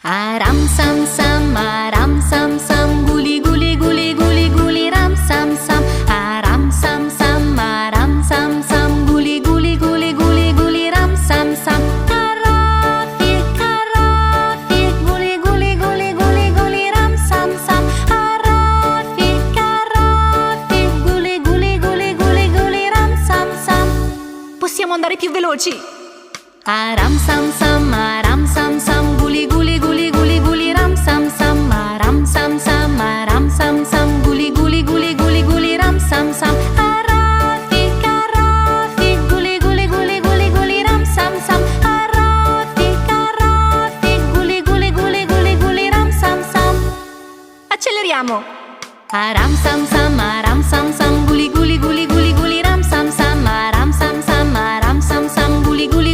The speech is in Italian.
Aram sam sam, aram sam sam, guli guli guli guli guli ram sam sam. Aram sam sam, aram sam sam, guli guli guli guli guli ram sam sam. Carafi, carafi, guli guli guli guli guli ram sam sam. Carafi, carafi, guli guli guli guli guli ram sam sam. Possiamo andare più veloci? Aram sam sam, aram sam sam, guli guli guli guli guli ram sam sam. Aram sam sam, aram sam sam, guli guli guli guli guli ram sam sam. Carafi, carafi, guli guli guli guli guli ram sam sam. Carafi, carafi, guli guli guli guli guli ram sam sam. Acceleriamo! Aram sam sam, aram sam sam, guli guli guli guli guli ram sam sam. Aram sam sam, aram sam sam, guli guli